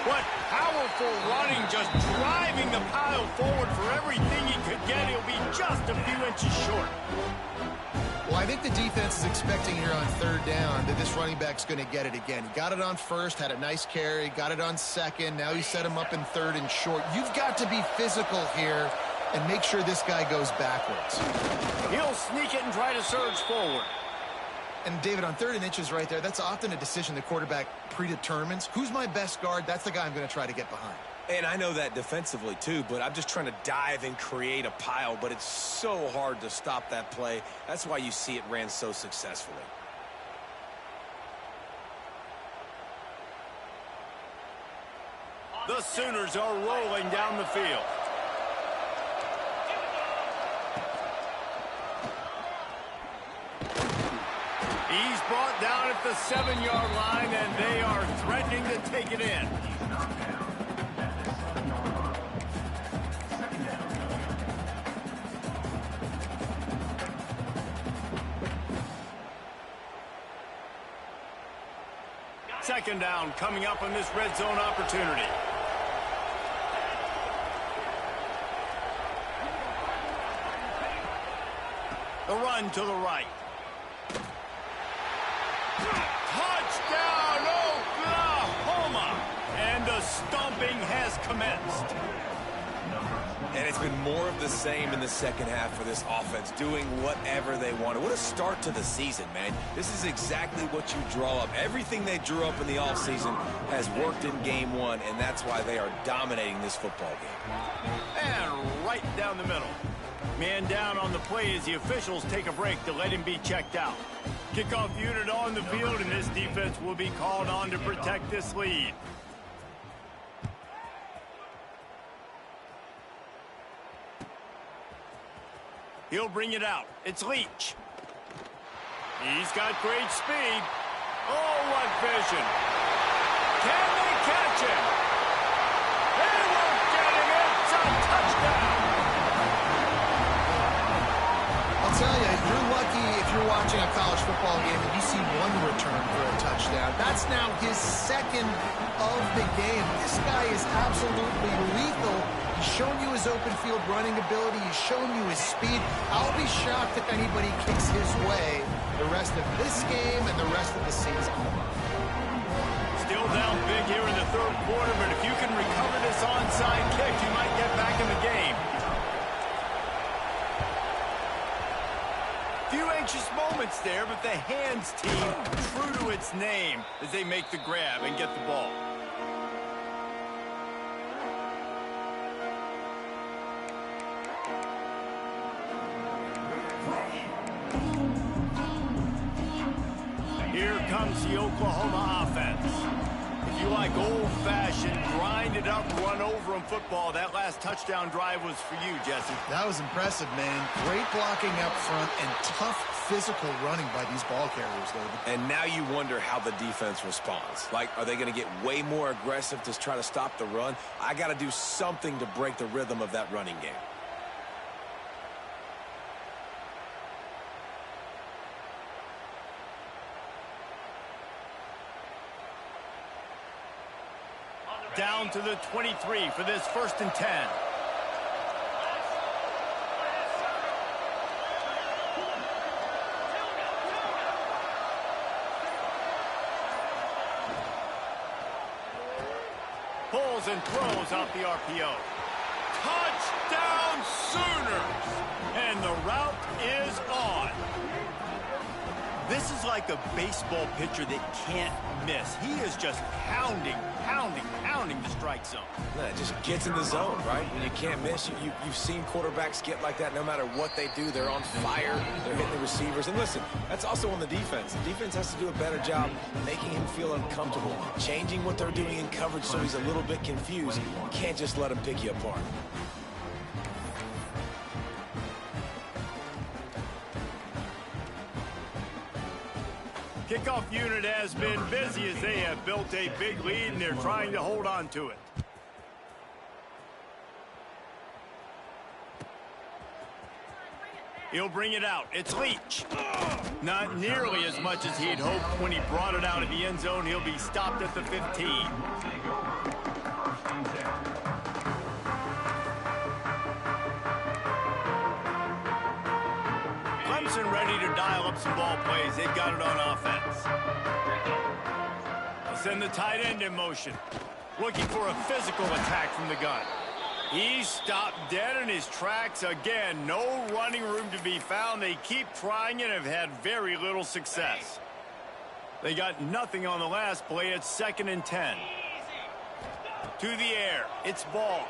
What powerful running, just driving the pile forward for everything he could get. He'll be just a few inches short. Well, I think the defense is expecting here on 3rd down that this running back's going to get it again. He got it on 1st, had a nice carry, got it on 2nd. Now you set him up in 3rd and short. You've got to be physical here and make sure this guy goes backwards. He'll sneak it and try to surge forward. And, David, on 3rd and inches right there, that's often a decision the quarterback predetermines. Who's my best guard? That's the guy I'm going to try to get behind. And I know that defensively, too, but I'm just trying to dive and create a pile, but it's so hard to stop that play. That's why you see it ran so successfully. The Sooners are rolling down the field. He's brought down at the 7-yard line, and they are threatening to take it in. Second down coming up on this red zone opportunity. The run to the right. Touchdown, Oklahoma! And the stomping has commenced. And it's been more of the same in the second half for this offense, doing whatever they wanted. What a start to the season, man. This is exactly what you draw up. Everything they drew up in the offseason has worked in game 1, and that's why they are dominating this football game. And right down the middle. Man down on the play as the officials take a break to let him be checked out. Kickoff unit on the field, and this defense will be called on to protect this lead. He'll bring it out. It's Leach. He's got great speed. Oh, what vision. Can they catch him? They won't get him. It's a touchdown. I'll tell you, you're lucky if you're watching a college football game and you see one return for a touchdown. That's now his 2nd of the game. This guy is absolutely lethal. He's shown you his open field running ability. He's shown you his speed. I'll be shocked if anybody kicks his way the rest of this game and the rest of the season. Still down big here in the 3rd quarter, but if you can recover this onside kick, you might get back in the game. Few anxious moments there, but the hands team true to its name as they make the grab and get the ball. Here comes the Oklahoma offense. If you like old-fashioned, grind-it-up, run-over-'em football, that last touchdown drive was for you, Jesse. That was impressive, man. Great blocking up front and tough physical running by these ball carriers, David. And now you wonder how the defense responds. Like, are they going to get way more aggressive to try to stop the run? I got to do something to break the rhythm of that running game. Down to the 23 for this 1st and 10. Pulls and throws off the RPO. Touchdown Sooners! And the route is on. This is like a baseball pitcher that can't miss. He is just pounding the strike zone. Yeah, it just gets in the zone, right? When you can't miss, you've seen quarterbacks get like that no matter what they do. They're on fire. They're hitting the receivers. And listen, that's also on the defense. The defense has to do a better job making him feel uncomfortable, changing what they're doing in coverage so he's a little bit confused. You can't just let him pick you apart. Kickoff unit has been busy as they have built a big lead and they're trying to hold on to it. He'll bring it out. It's Leach. Not nearly as much as he'd hoped when he brought it out of the end zone. He'll be stopped at the 15. Clemson ready to dial up some ball plays. They've got it on offense. They'll send the tight end in motion. Looking for a physical attack from the gun. He's stopped dead in his tracks again. No running room to be found. They keep trying and have had very little success. They got nothing on the last play. It's 2nd and 10. To the air. It's ball.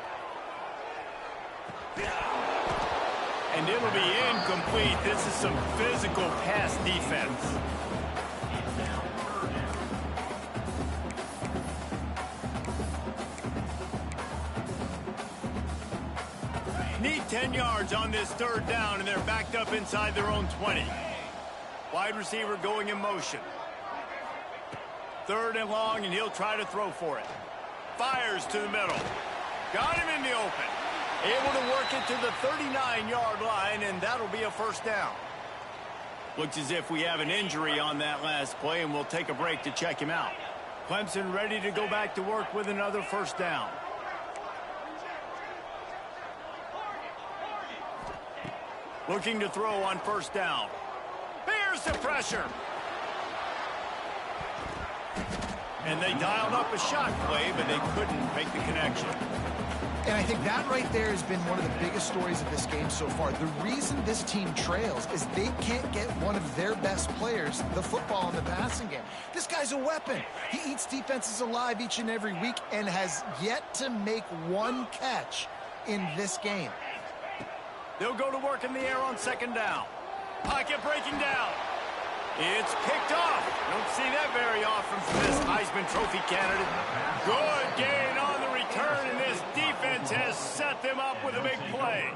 And it'll be incomplete. This is some physical pass defense. Need 10 yards on this 3rd down, and they're backed up inside their own 20. Wide receiver going in motion. 3rd and long, and he'll try to throw for it. Fires to the middle. Got him in the open. Able to work it to the 39-yard line, and that'll be a 1st down. Looks as if we have an injury on that last play, and we'll take a break to check him out. Clemson ready to go back to work with another 1st down. Looking to throw on 1st down. Here's the pressure. And they dialed up a shot play, but they couldn't make the connection. And I think that right there has been one of the biggest stories of this game so far. The reason this team trails is they can't get one of their best players the football in the passing game. This guy's a weapon. He eats defenses alive each and every week and has yet to make one catch in this game. They'll go to work in the air on 2nd down. Pocket breaking down. It's picked off. Don't see that very often from this Heisman Trophy candidate. Good gain on the return, and this defense has set them up with a big play.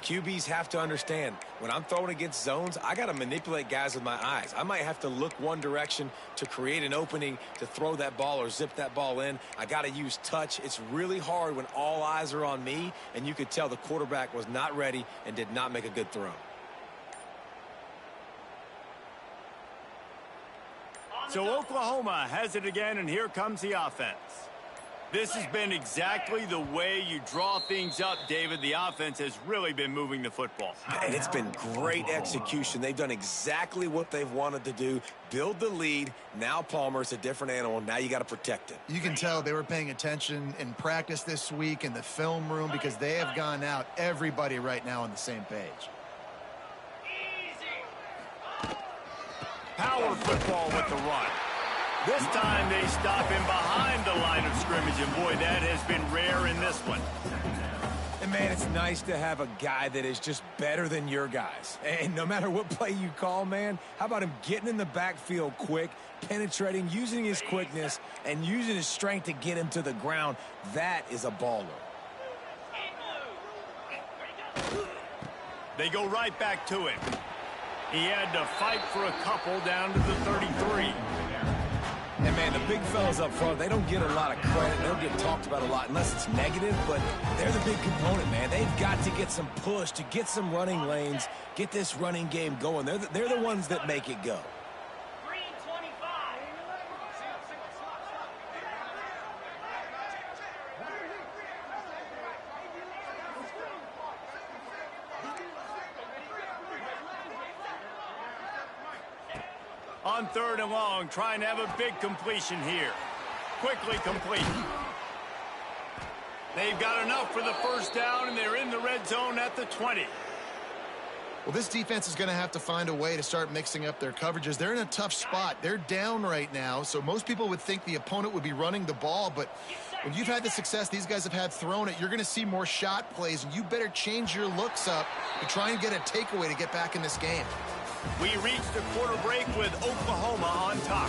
QBs have to understand, when I'm throwing against zones, I got to manipulate guys with my eyes. I might have to look one direction to create an opening to throw that ball or zip that ball in. I got to use touch. It's really hard when all eyes are on me, and you could tell the quarterback was not ready and did not make a good throw. So Oklahoma has it again, and here comes the offense. This has been exactly the way you draw things up, David. The offense has really been moving the football. And it's been great execution. They've done exactly what they've wanted to do. Build the lead. Now Palmer's a different animal. Now you got to protect it. You can tell they were paying attention in practice this week in the film room because they have gone out, everybody right now on the same page. power football with the run. This time they stop him behind the line of scrimmage, and boy, that has been rare in this one. And man, it's nice to have a guy that is just better than your guys. And no matter what play you call, man, how about him getting in the backfield quick, penetrating, using his quickness, and using his strength to get him to the ground? That is a baller. They go right back to him. He had to fight for a couple down to the 33. And, man, the big fellas up front, they don't get a lot of credit. They don't get talked about a lot unless it's negative, but they're the big component, man. They've got to get some push, to get some running lanes, get this running game going. They're the ones that make it go. On 3rd and long, trying to have a big completion here. Quickly complete. They've got enough for the first down, and they're in the red zone at the 20. Well, this defense is going to have to find a way to start mixing up their coverages. They're in a tough spot. They're down right now, so most people would think the opponent would be running the ball, but when you've had the success these guys have had throwing it, you're going to see more shot plays, and you better change your looks up to try and get a takeaway to get back in this game. We reached the quarter break with Oklahoma on top.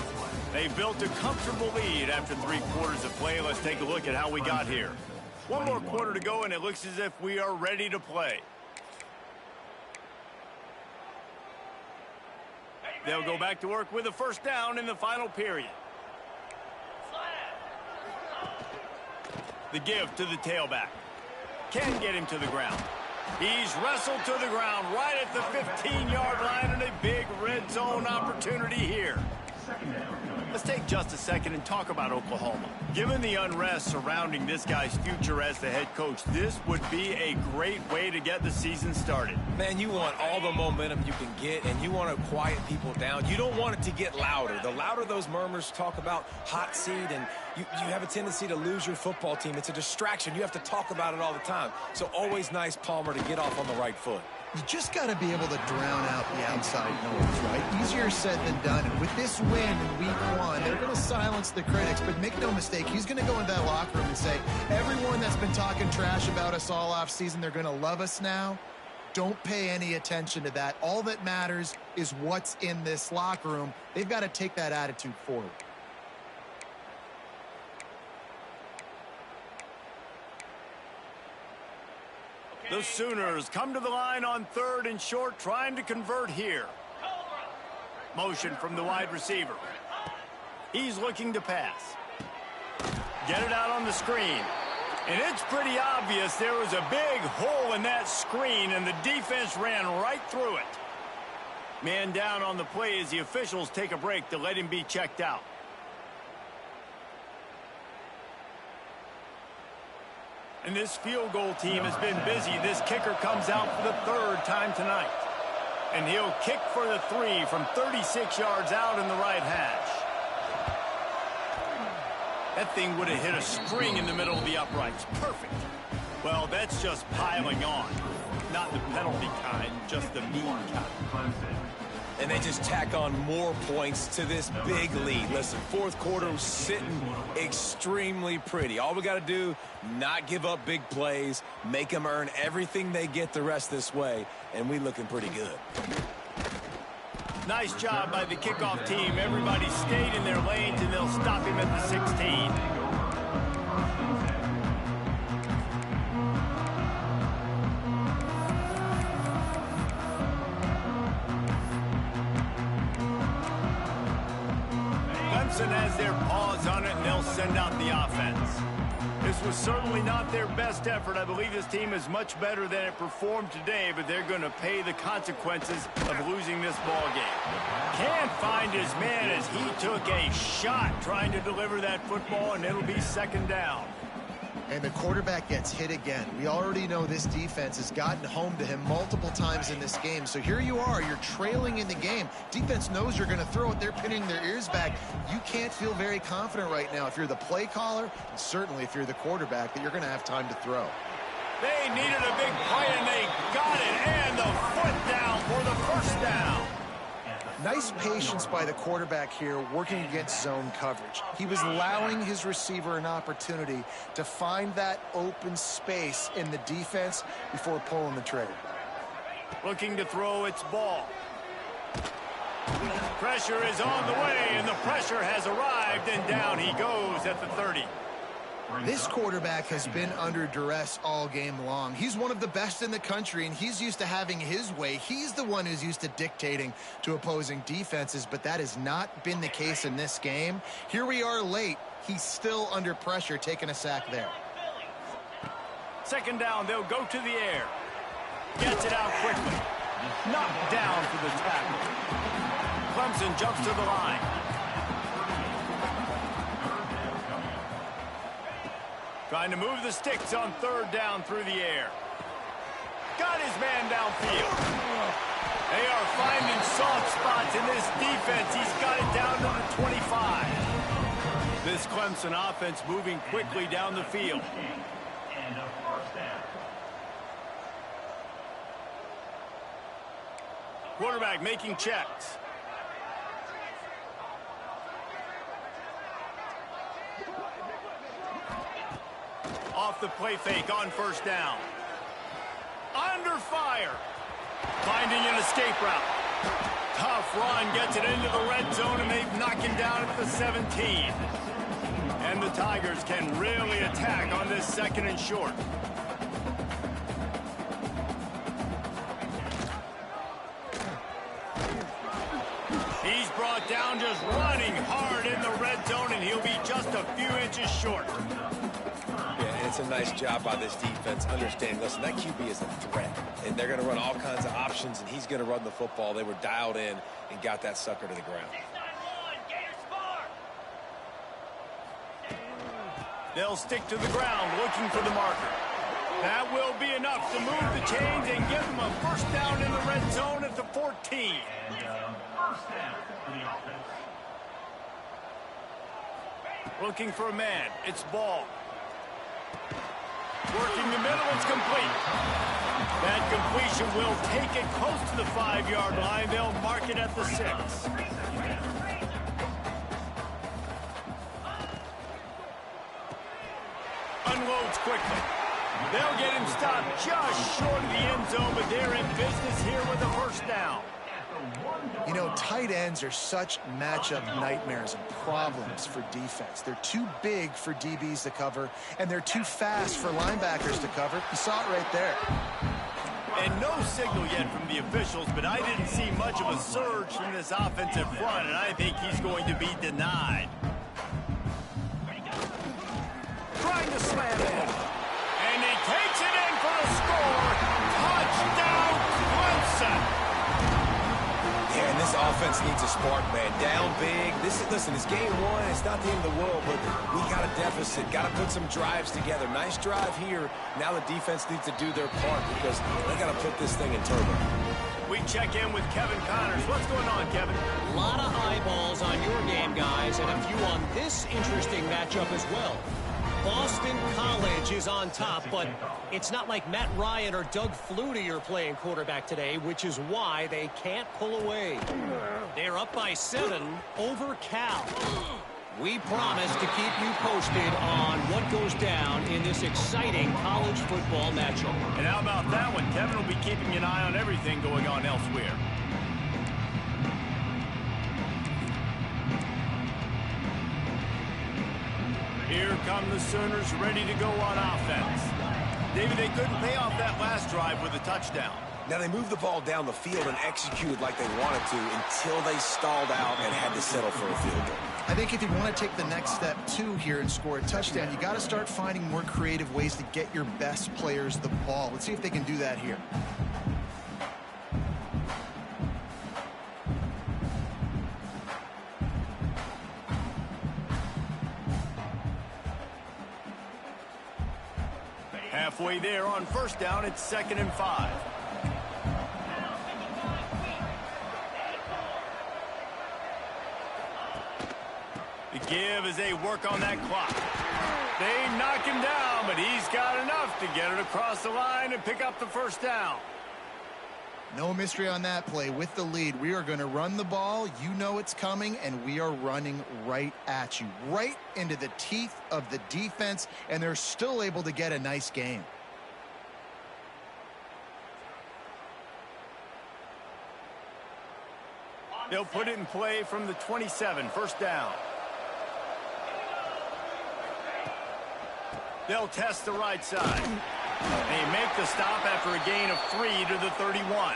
They built a comfortable lead after 3 quarters of play. Let's take a look at how we got here. 1 more quarter to go, and it looks as if we are ready to play. They'll go back to work with a first down in the final period. The give to the tailback. Can get him to the ground. He's wrestled to the ground right at the 15-yard line, and a big red zone opportunity here. Let's take just a second and talk about Oklahoma. Given the unrest surrounding this guy's future as the head coach, this would be a great way to get the season started. Man, you want all the momentum you can get, and you want to quiet people down. You don't want it to get louder. The louder those murmurs talk about hot seat, and you have a tendency to lose your football team. It's a distraction. You have to talk about it all the time. So always nice, Palmer, to get off on the right foot. You just got to be able to drown out the outside noise, right? Easier said than done. And with this win in week 1, they're going to silence the critics. But make no mistake, he's going to go into that locker room and say, everyone that's been talking trash about us all off season, they're going to love us now. Don't pay any attention to that. All that matters is what's in this locker room. They've got to take that attitude forward. The Sooners come to the line on 3rd and short, trying to convert here. Motion from the wide receiver. He's looking to pass. Get it out on the screen. And it's pretty obvious there was a big hole in that screen, and the defense ran right through it. Man down on the play as the officials take a break to let him be checked out. And this field goal team has been busy. This kicker comes out for the 3rd time tonight. And he'll kick for the 3 from 36 yards out in the right hash. That thing would have hit a string in the middle of the uprights. Perfect. Well, that's just piling on. Not the penalty kind, just the mean kind. And they just tack on more points to this big lead. Listen, 4th quarter was sitting extremely pretty. All we got to do, not give up big plays, make them earn everything they get the rest this way, and we looking pretty good. Nice job by the kickoff team. Everybody stayed in their lanes, and they'll stop him at the 16. Clemson has their paws on it, and they'll send out the offense. This was certainly not their best effort. I believe this team is much better than it performed today, but they're going to pay the consequences of losing this ball game. Can't find his man as he took a shot trying to deliver that football, and it'll be 2nd down. And the quarterback gets hit again. We already know this defense has gotten home to him multiple times in this game. So here you are, you're trailing in the game. Defense knows you're going to throw it. They're pinning their ears back. You can't feel very confident right now if you're the play caller, and certainly if you're the quarterback, that you're going to have time to throw. They needed a big play, and they got it. And the foot down for the 1st down. Nice patience by the quarterback here working against zone coverage. He was allowing his receiver an opportunity to find that open space in the defense before pulling the trigger. Looking to throw its ball. Pressure is on the way, and the pressure has arrived, and down he goes at the 30. This quarterback has been under duress all game long. He's one of the best in the country, and he's used to having his way. He's the one who's used to dictating to opposing defenses, but that has not been the case in this game. Here we are late. He's still under pressure, taking a sack there. Second down, they'll go to the air. Gets it out quickly. Knocked down for the tackle. Clemson jumps to the line. Trying to move the sticks on third down through the air. Got his man downfield. They are finding soft spots in this defense. He's got it down to the 25. This Clemson offense moving quickly down the field. And a first down. Quarterback making checks. Off the play fake on first down. Under fire. Finding an escape route. Tough run, gets it into the red zone, and they knock him down at the 17. And the Tigers can really attack on this second and short. He's brought down just running hard in the red zone, and he'll be just a few inches short. Yeah, and it's a nice job by this defense understanding, listen, that QB is a threat, and they're going to run all kinds of options, and he's going to run the football. They were dialed in and got that sucker to the ground. They'll stick to the ground looking for the marker. That will be enough to move the chains and give them a first down in the red zone at the 14. And first down for the offense. Looking for a man. It's Ball. Working the middle. It's complete. That completion will take it close to the 5-yard line. They'll mark it at the 6. Unloads quickly. They'll get him stopped just short of the end zone, but they're in business here with a first down. You know, tight ends are such matchup nightmares and problems for defense. They're too big for DBs to cover, and they're too fast for linebackers to cover. You saw it right there. And no signal yet from the officials, but I didn't see much of a surge from this offensive front, and I think he's going to be denied. Trying to slam in. And he takes it in for the score. Touchdown, Clemson. Yeah, and this offense needs a spark, man. Down big. Listen, it's game one. It's not the end of the world, but we got a deficit. Got to put some drives together. Nice drive here. Now the defense needs to do their part because they got to put this thing in turbo. We check in with Kevin Connors. What's going on, Kevin? A lot of eyeballs on your game, guys, and a few on this interesting matchup as well. Boston College is on top, but it's not like Matt Ryan or Doug Flutie are playing quarterback today, which is why they can't pull away. They're up by 7 over Cal. We promise to keep you posted on what goes down in this exciting college football matchup. And how about that one? Kevin will be keeping an eye on everything going on elsewhere. Here come the Sooners ready to go on offense. David, they couldn't pay off that last drive with a touchdown. Now they moved the ball down the field and executed like they wanted to until they stalled out and had to settle for a field goal. I think if you want to take the next step, too, here and score a touchdown, you got to start finding more creative ways to get your best players the ball. Let's see if they can do that here. Halfway there on first down, it's 2nd and 5. The give as they work on that clock. They knock him down, but he's got enough to get it across the line and pick up the first down. No mystery on that play. With the lead, we are going to run the ball. You know it's coming, and we are running right at you, right into the teeth of the defense, and they're still able to get a nice game. They'll put it in play from the 27, first down. They'll test the right side. They make the stop after a gain of 3 to the 31.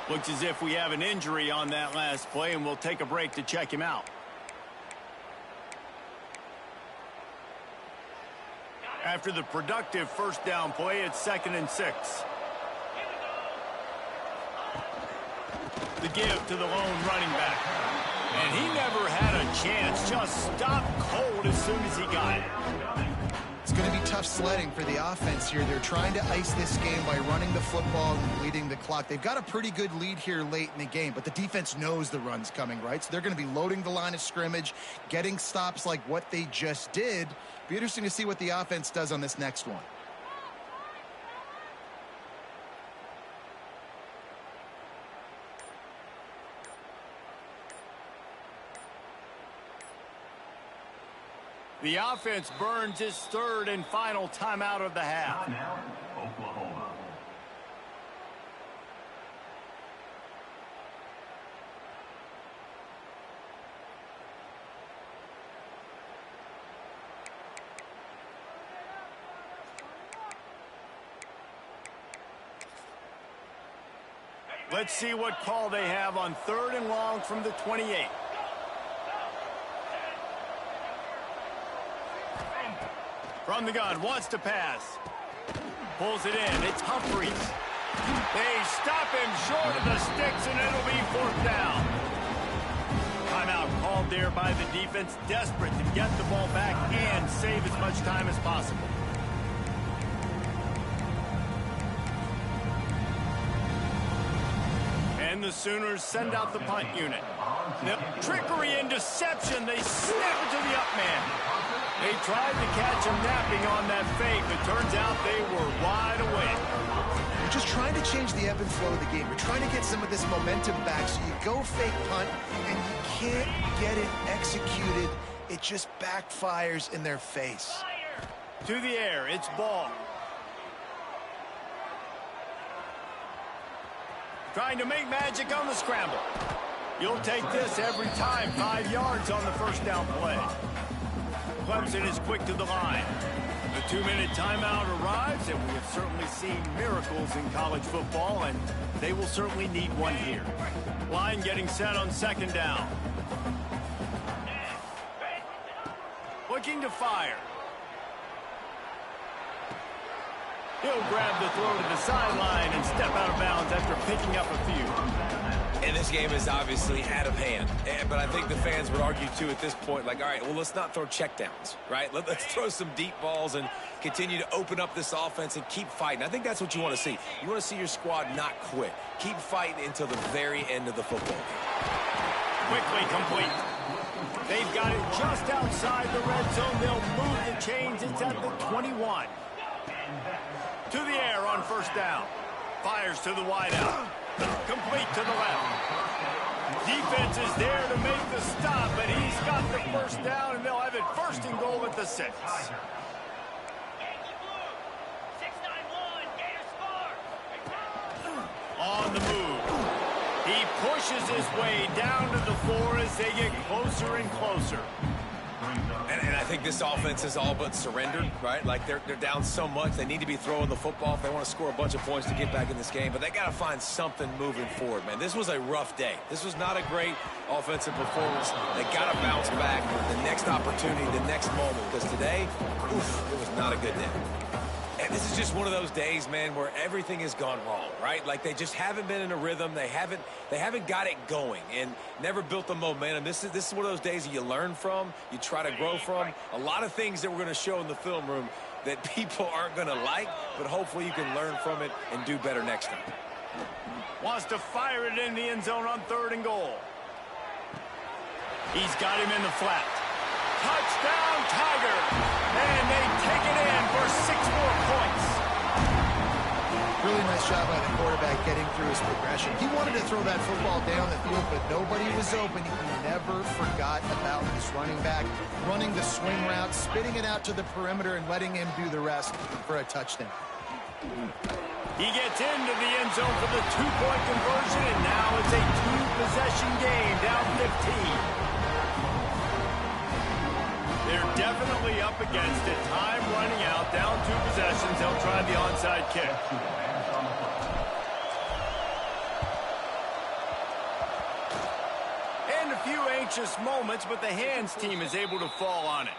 Looks as if we have an injury on that last play, and we'll take a break to check him out. After the productive first down play, it's 2nd and 6. The give to the lone running back. And he never had a chance, just stopped cold as soon as he got it. It's going to be tough sledding for the offense here. They're trying to ice this game by running the football and bleeding the clock. They've got a pretty good lead here late in the game, but the defense knows the run's coming, right? So they're going to be loading the line of scrimmage, getting stops like what they just did. Be interesting to see what the offense does on this next one. The offense burns its 3rd and final timeout of the half. Timeout, Oklahoma. Let's see what call they have on 3rd and long from the 28. From the gun, wants to pass. Pulls it in, it's Humphries. They stop him short of the sticks, and it'll be 4th down. Timeout called there by the defense, desperate to get the ball back and save as much time as possible. And the Sooners send out the punt unit. The trickery and deception, they snap it to the up man. They tried to catch him napping on that fake, but turns out they were wide awake. You're just trying to change the ebb and flow of the game. You're trying to get some of this momentum back, so you go fake punt, and you can't get it executed. It just backfires in their face. To the air, it's ball. Trying to make magic on the scramble. You'll take this every time. 5 yards on the first down play. Clemson is quick to the line. The 2-minute timeout arrives, and we have certainly seen miracles in college football, and they will certainly need one here. Line getting set on 2nd down. Looking to fire. He'll grab the throw to the sideline and step out of bounds after picking up a few. And this game is obviously out of hand. But I think the fans would argue, too, at this point, like, all right, well, let's not throw checkdowns, right? Let's throw some deep balls and continue to open up this offense and keep fighting. I think that's what you want to see. You want to see your squad not quit. Keep fighting until the very end of the football game. Quickly complete. They've got it just outside the red zone. They'll move the chains. It's at the 21. To the air on 1st down. Fires to the wideout. Complete to the left. Defense is there to make the stop, but he's got the 1st down, and they'll have it 1st and goal at the 6. On the move. He pushes his way down to the 4 as they get closer and closer. And I think this offense is all but surrendered, right? Like, they're down so much. They need to be throwing the football if they want to score a bunch of points to get back in this game. But they got to find something moving forward, man. This was a rough day. This was not a great offensive performance. They got to bounce back the next opportunity, the next moment. Because today, oof, it was not a good day. And this is just one of those days, man, where everything has gone wrong, right? Like, they just haven't been in a rhythm. They haven't got it going and never built the momentum. This is one of those days that you learn from, you try to grow from. A lot of things that we're going to show in the film room that people aren't going to like, but hopefully you can learn from it and do better next time. Wants to fire it in the end zone on 3rd and goal. He's got him in the flat. Touchdown, Tigers! And they take it in for 6 more points. Really nice job by the quarterback getting through his progression. He wanted to throw that football down the field, but nobody was open. He never forgot about his running back, running the swing route, spitting it out to the perimeter, and letting him do the rest for a touchdown. He gets into the end zone for the two-point conversion, and now it's a two-possession game, down 15. They're definitely up against it. Time running out, down 2 possessions. They'll try the onside kick. And a few anxious moments, but the hands team is able to fall on it.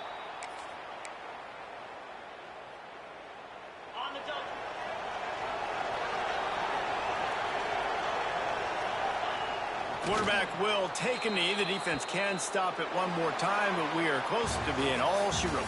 Quarterback will take a knee. The defense can stop it one more time, but we are close to being all she wrote.